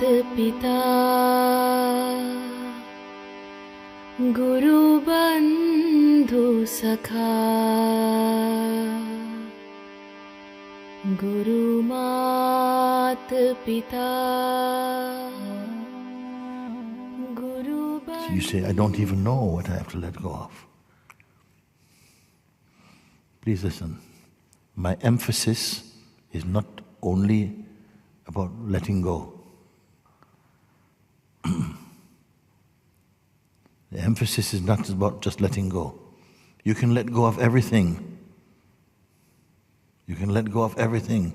पिता गुरु बंधु सखा गुरु मात पिता गुरु So you say, I don't even know what I have to let go of. Please listen. My emphasis is not only about letting go. The emphasis is not about just letting go. You can let go of everything. You can let go of everything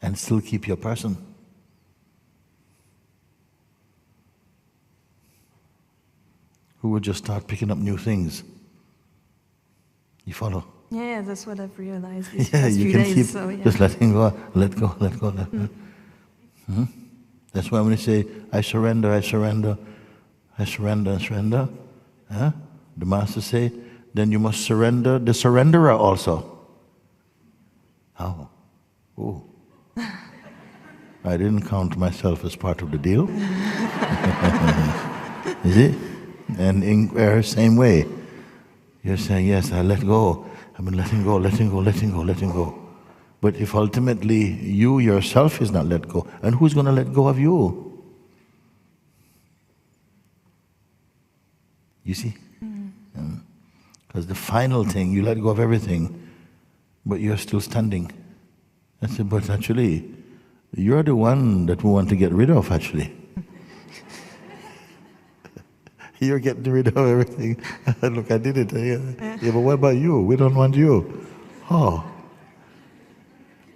and still keep your person. Who would just start picking up new things? You follow? Yeah, that's what I've realized these Yeah, past you few can days. keep So, yeah. just letting go, let go, let go, let go. That's why when you say, I surrender, I surrender, I surrender, I surrender, the Master say, then you must surrender the surrenderer also. How? Oh. I didn't count myself as part of the deal. Is it? And in same way, you're saying, yes, I let go. I've been letting go, letting go, letting go, letting go. But if ultimately you yourself is not let go, and who's going to let go of you? You see? Because the final thing, you let go of everything, but you're still standing. I said, but actually, you're the one that we want to get rid of, actually. You're getting rid of everything. Look, I did it. Yeah, but what about you? We don't want you. Oh.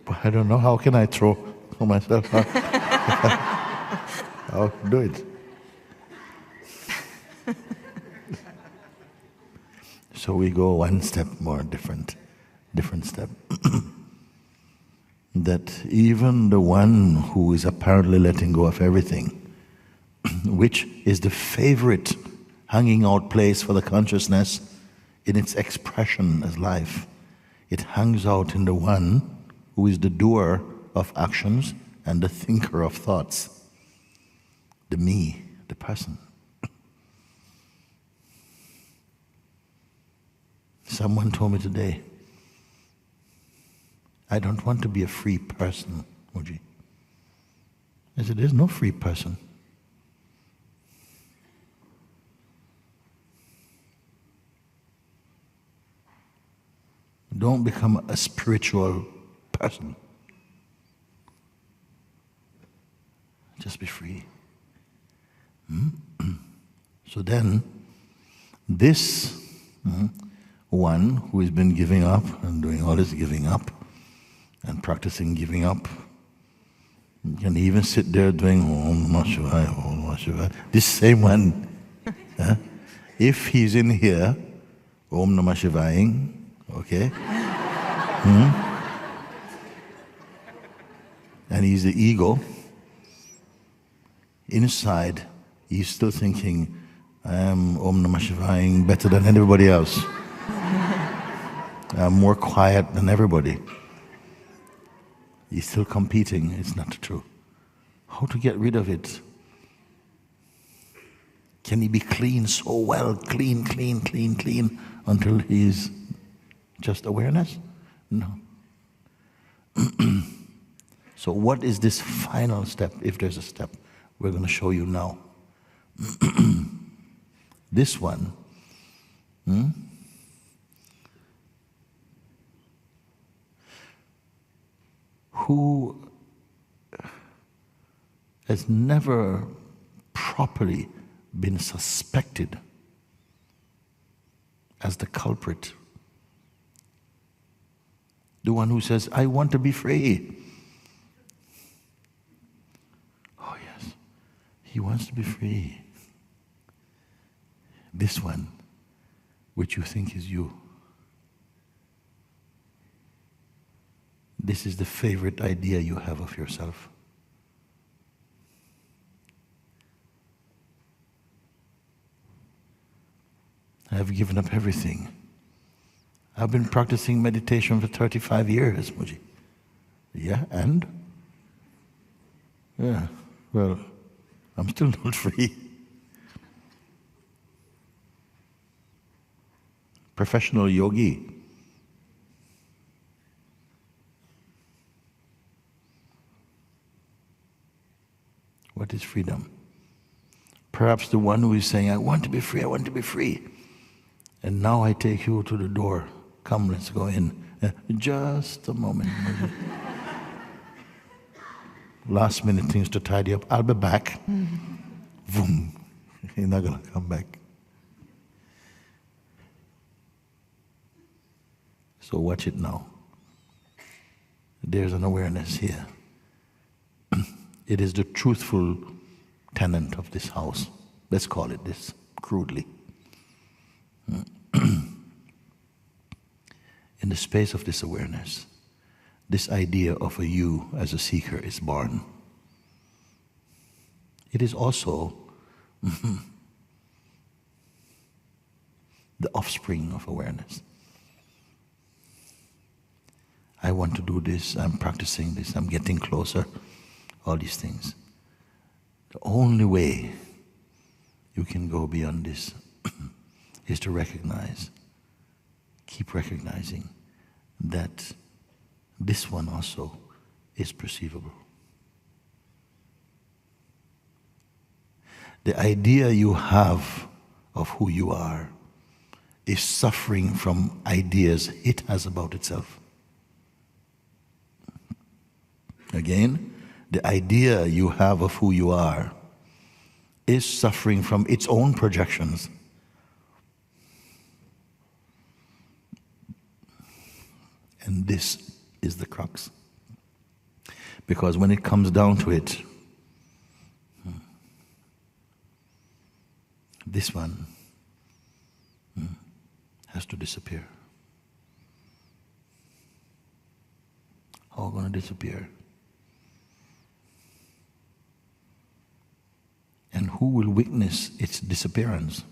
But I don't know. How can I throw myself out? I'll do it. So we go one step more different step. That even the one who is apparently letting go of everything, which is the favorite hanging out place for the consciousness in its expression as life, it hangs out in the one who is the doer of actions and the thinker of thoughts, the me, the person. Someone told me today, I don't want to be a free person, Moji. I said, there's no free person. Don't become a spiritual person. Just be free. So then, this one who has been giving up and doing all this giving up and practicing giving up, can even sit there doing Om Namah Shivaya, Om Namah Shivaya. This same one, if he's in here, Om Namah Shivaya, okay? And he's the ego. Inside, he's still thinking, I am Om Namah Shivaya better than everybody else. I'm more quiet than everybody. He's still competing. It's not true. How to get rid of it? Can he be clean so well? Clean, clean, clean, clean, until he's just awareness? No. So what is this final step, if there's a step? We're going to show you now. This one, who has never properly been suspected as the culprit. The one who says, I want to be free. Oh yes, he wants to be free. This one, which you think is you. This is the favorite idea you have of yourself. I've given up everything. I've been practicing meditation for 35 years, Moji. Yeah, and? Yeah, well, I'm still not free. Professional yogi. What is freedom? Perhaps the one who is saying, I want to be free, I want to be free. And now I take you to the door. Come, let's go in. Just a moment. Last minute things to tidy up. I'll be back. Boom. You're not going to come back. So watch it now. There's an awareness here. It is the truthful tenant of this house. Let's call it this, crudely. In the space of this awareness, this idea of a you as a seeker is born. It is also the offspring of awareness. I want to do this, I'm practicing this, I'm getting closer, all these things. The only way you can go beyond this is to recognize, keep recognizing that this one also is perceivable. The idea you have of who you are is suffering from ideas it has about itself. Again, the idea you have of who you are is suffering from its own projections. And this is the crux. Because when it comes down to it, this one has to disappear. How going to disappear? And who will witness its disappearance?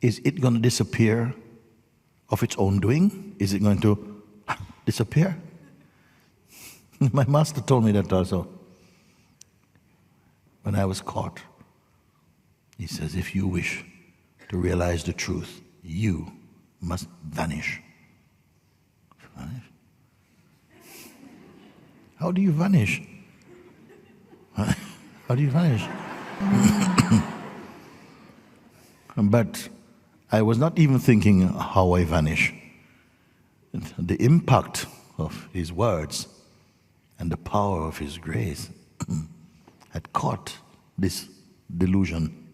Is it going to disappear of its own doing? Is it going to disappear? My master told me that also. When I was caught, he says, if you wish to realize the truth, you must vanish. Vanish? How do you vanish? How do you vanish? But I was not even thinking how I vanish. The impact of his words and the power of his grace had caught this delusion,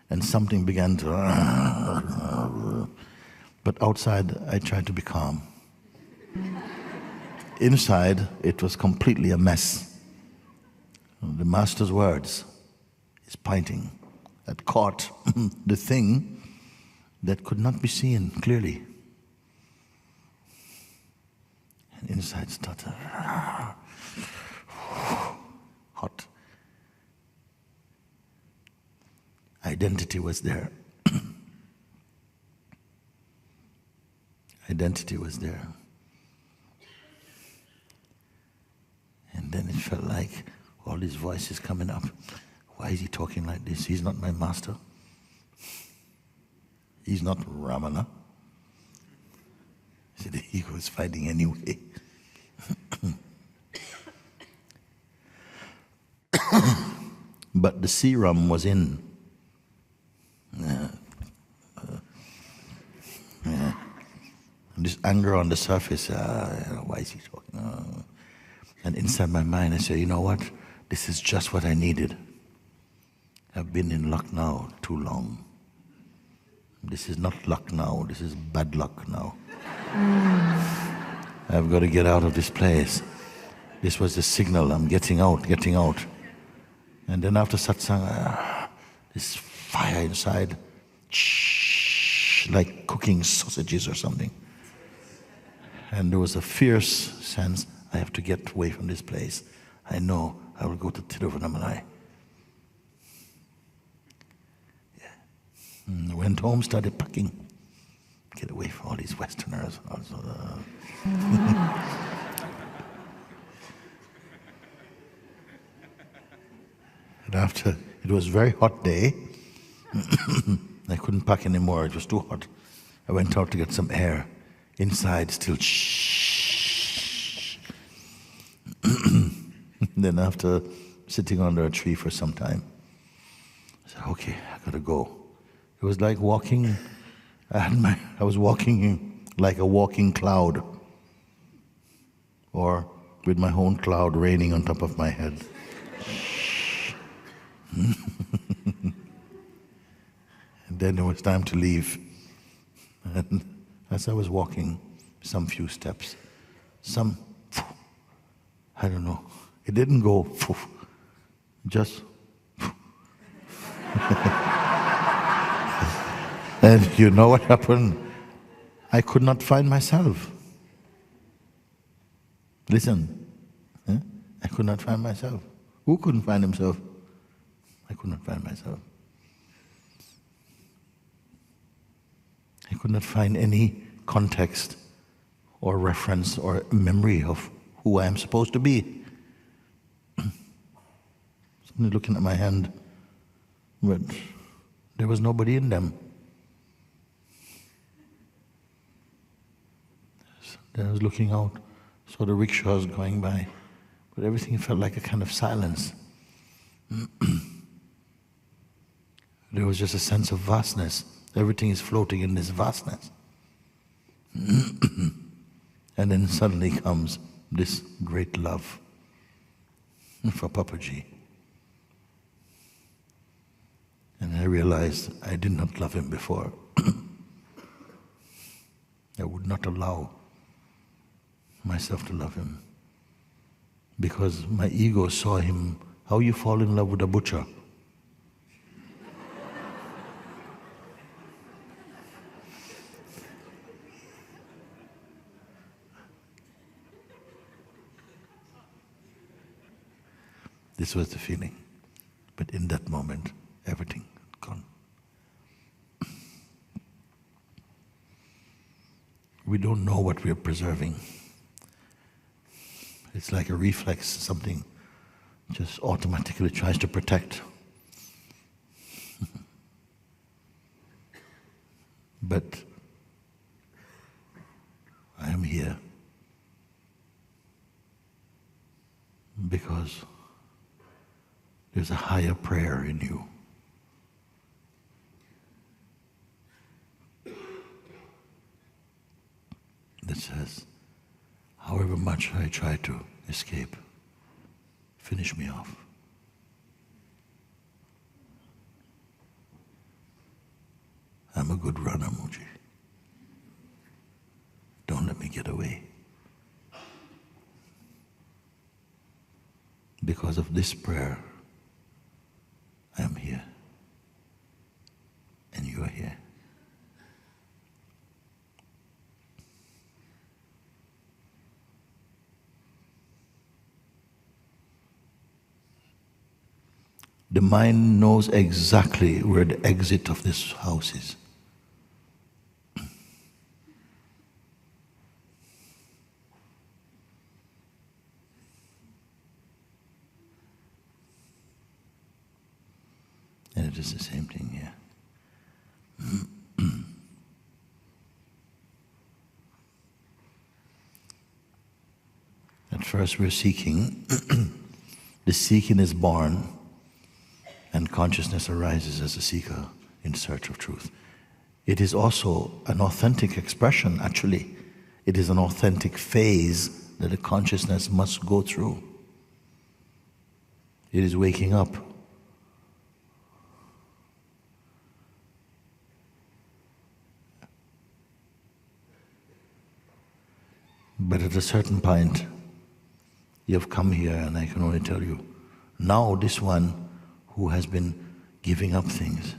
and something began to. But outside, I tried to be calm. Inside, it was completely a mess. The master's words, his pointing, had caught the thing that could not be seen clearly. And inside started hot. Identity was there. Identity was there. And then it felt like all these voices coming up. Why is he talking like this? He's not my master. He's not Ramana. See, the ego is fighting anyway. But the serum was in. And this anger on the surface, why is he talking? And inside my mind, I say, you know what? This is just what I needed. I've been in luck now too long. This is not luck now, this is bad luck now. I've got to get out of this place. This was the signal, I'm getting out. And then after satsang, this fire inside, like cooking sausages or something. And there was a fierce sense, I have to get away from this place. I know I will go to Tiruvannamalai. I went home, started packing. Get away from all these Westerners. And after It was a very hot day. I couldn't pack anymore. It was too hot. I went out to get some air. Inside, still shh. Then after sitting under a tree for some time, I said, okay, I gotta go. It was like walking, I was walking like a walking cloud, or with my own cloud raining on top of my head. And then it was time to leave. And as I was walking some few steps, I don't know, it didn't go, just. And you know what happened? I could not find myself. Listen, I could not find myself. Who couldn't find himself? I could not find myself. I could not find any context or reference or memory of who I am supposed to be. Somebody looking at my hand, but there was nobody in them. Then I was looking out, saw the rickshaws going by, but everything felt like a kind of silence. There was just a sense of vastness. Everything is floating in this vastness. And then suddenly comes this great love for Papaji. And I realized I did not love him before. I would not allow myself to love him, because my ego saw him. How you fall in love with a butcher? This was the feeling. But in that moment, everything had gone. We don't know what we are preserving. It's like a reflex, something just automatically tries to protect. But I am here because there's a higher prayer in you. That says, however much I try to escape, finish me off. I'm a good runner, موجی. Don't let me get away. Because of this prayer, I am here. And you are here. The mind knows exactly where the exit of this house is. And it is the same thing here. At first we're seeking. The seeking is born, and consciousness arises as a seeker in search of truth. It is also an authentic expression, actually. It is an authentic phase that a consciousness must go through. It is waking up. But at a certain point, you have come here, and I can only tell you, now this one who has been giving up things,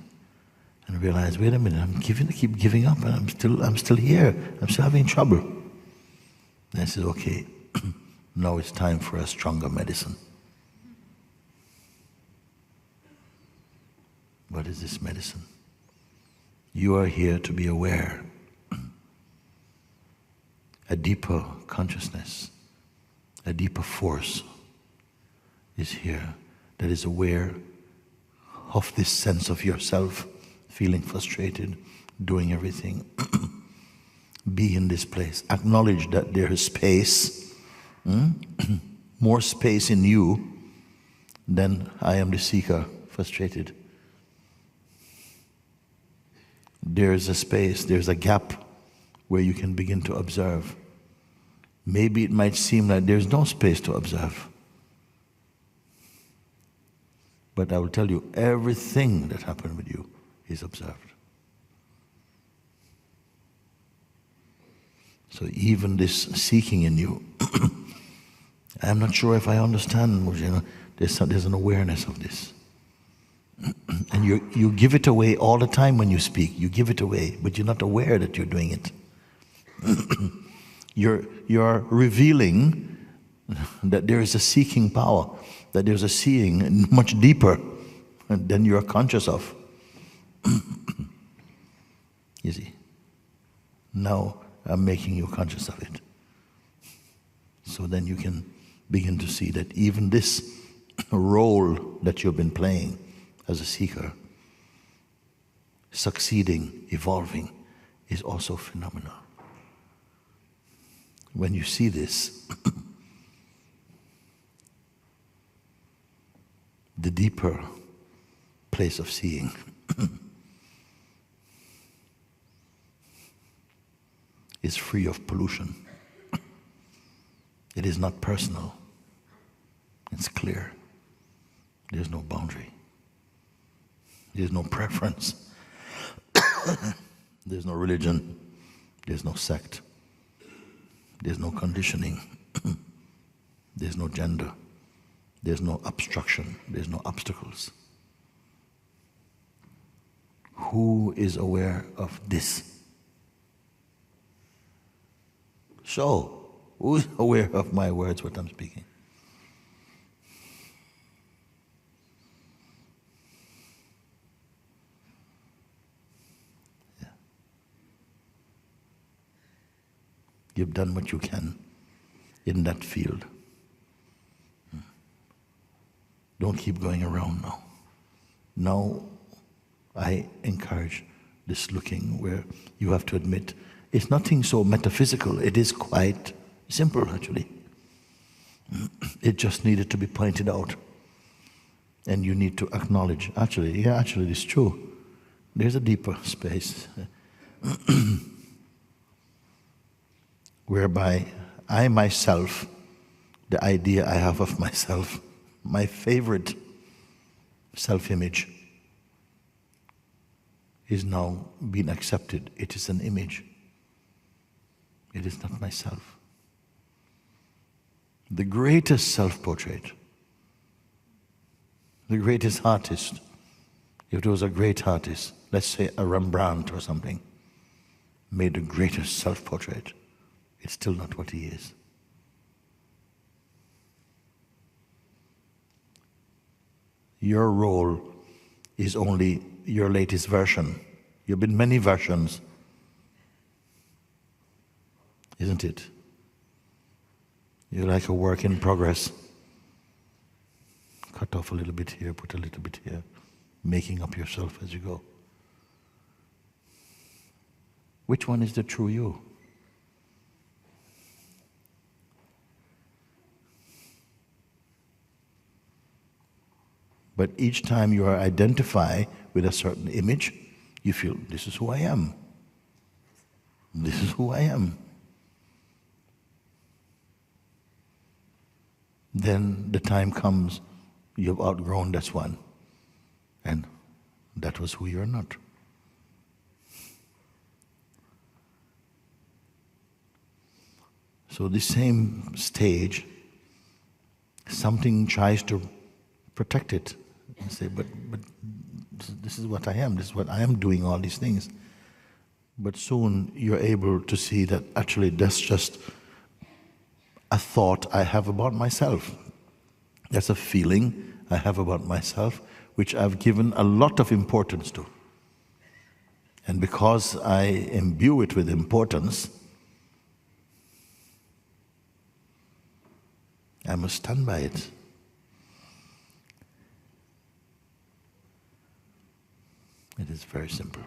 and realize, wait a minute, I keep giving up, and I'm still here. I'm still having trouble. And I said, okay, now it's time for a stronger medicine. What is this medicine? You are here to be aware. A deeper consciousness, a deeper force is here that is aware of this sense of yourself, feeling frustrated, doing everything. Be in this place. Acknowledge that there is space, more space in you than I am the seeker, frustrated. There's a space, there's a gap where you can begin to observe. Maybe it might seem like there's no space to observe. But I will tell you, everything that happened with you is observed. So even this seeking in you, I'm not sure if I understand, Moujina. There's an awareness of this. And you give it away all the time when you speak. You give it away, but you're not aware that you're doing it. You're revealing that there is a seeking power, that there's a seeing much deeper than you're conscious of. You see? Now I'm making you conscious of it. So then you can begin to see that even this role that you've been playing as a seeker, succeeding, evolving, is also phenomenal. When you see this, the deeper place of seeing is free of pollution. It is not personal. It's clear. There's no boundary. There's no preference. There's no religion. There's no sect. There's no conditioning. There's no gender. There's no obstruction. There's no obstacles. Who is aware of this? So, who is aware of my words, what I'm speaking? Yeah. You've done what you can in that field. Don't keep going around now. Now, I encourage this looking where you have to admit it's nothing so metaphysical. It is quite simple, actually. It just needed to be pointed out. And you need to acknowledge, actually, it's true. There's a deeper space whereby I myself, the idea I have of myself, my favorite self-image, is now being accepted. It is an image. It is not myself. The greatest self-portrait, the greatest artist, if it was a great artist, let's say a Rembrandt or something, made the greatest self-portrait, it's still not what he is. Your role is only your latest version. You've been many versions, isn't it? You're like a work in progress. Cut off a little bit here, put a little bit here, making up yourself as you go. Which one is the true you? But each time you identify with a certain image, you feel, this is who I am. This is who I am. Then the time comes, you've outgrown this one. And that was who you're not. So the same stage, something tries to protect it and say, but this is what I am, this is what I am doing, all these things. But soon you're able to see that actually that's just a thought I have about myself. That's a feeling I have about myself, which I've given a lot of importance to. And because I imbue it with importance, I must stand by it. It's very simple.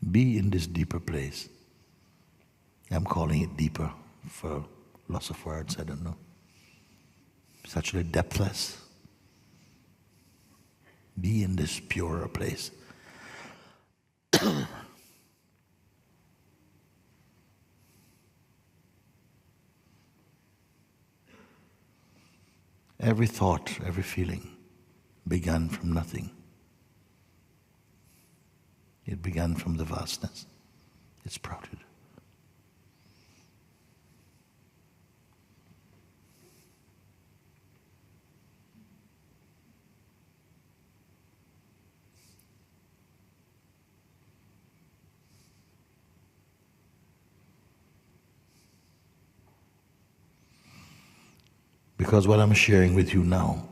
Be in this deeper place. I'm calling it deeper for loss of words, I don't know. It's actually depthless. Be in this purer place. Every thought, every feeling began from nothing. It began from the vastness. It sprouted. Because what I'm sharing with you now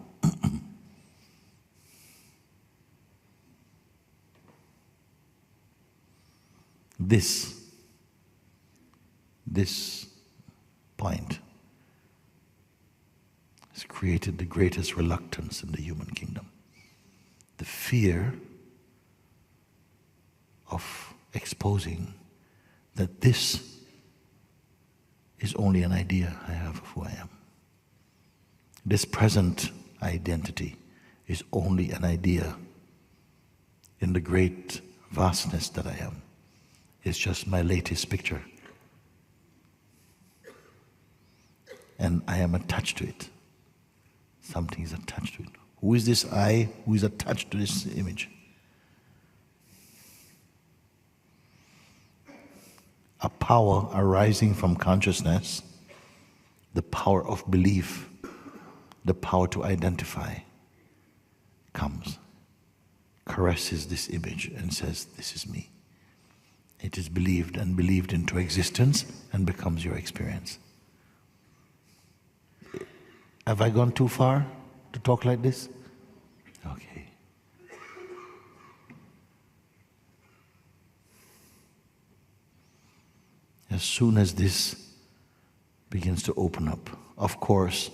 this point has created the greatest reluctance in the human kingdom. The fear of exposing that this is only an idea I have of who I am. This present identity is only an idea in the great vastness that I am. It's just my latest picture. And I am attached to it. Something is attached to it. Who is this I who is attached to this image? A power arising from consciousness, the power of belief, the power to identify, comes, caresses this image and says, this is me. It is believed and believed into existence and becomes your experience. Have I gone too far to talk like this? Okay. As soon as this begins to open up, of course,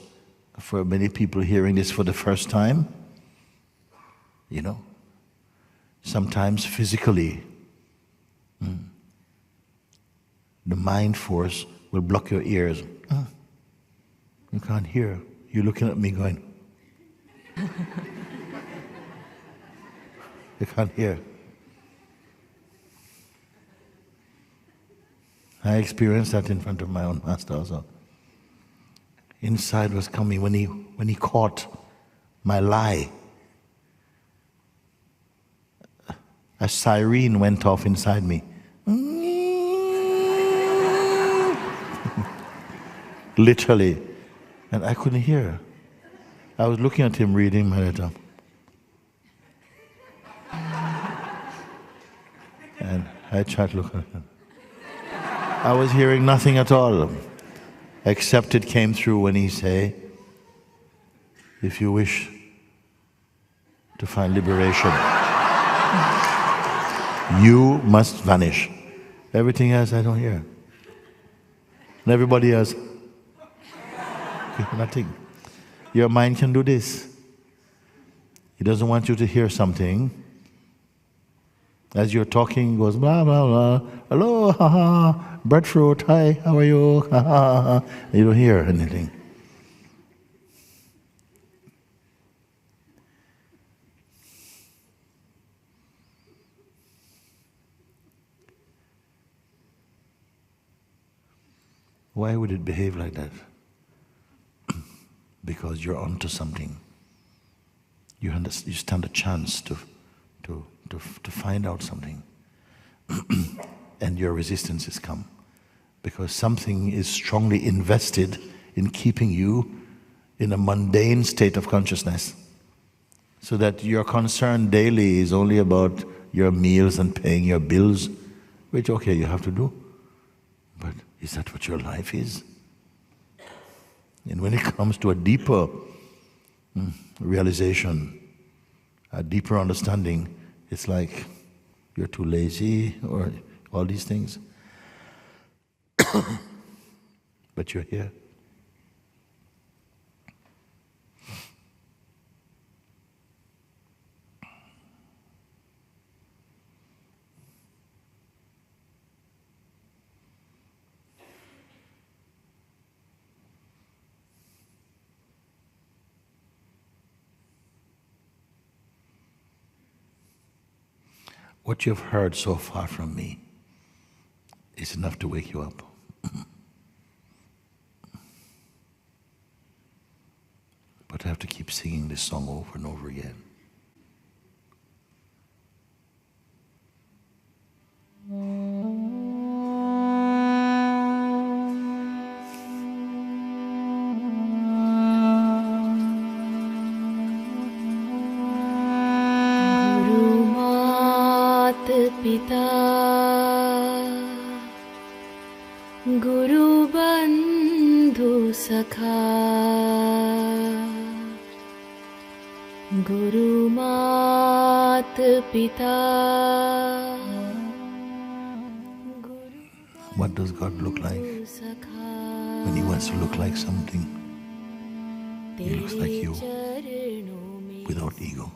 for many people hearing this for the first time, sometimes physically, the mind force will block your ears. You can't hear. You're looking at me going, you can't hear. I experienced that in front of my own master also. Inside was coming when he caught my lie. A siren went off inside me. Literally. And I couldn't hear. I was looking at him reading my letter. And I tried to look at him. I was hearing nothing at all. Except it came through when he say, if you wish to find liberation, you must vanish. Everything else I don't hear. And everybody else, nothing. Your mind can do this. He doesn't want you to hear something. As you're talking, he goes blah blah blah. Hello, haha, breadfruit. Hi, how are you? Ha ha ha. You don't hear anything. Why would it behave like that? Because you're onto something. You stand a chance to find out something. And your resistance has come. Because something is strongly invested in keeping you in a mundane state of consciousness. So that your concern daily is only about your meals and paying your bills, which, okay, you have to do. But is that what your life is? And when it comes to a deeper realization, a deeper understanding, it's like you're too lazy or all these things. But you're here. what you've heard so far from me is enough to wake you up. But I have to keep singing this song over and over again. पिता गुरु बंधु सखा गुरु मात पिता. What does God look like? When He wants to look like something, He looks like you, without ego.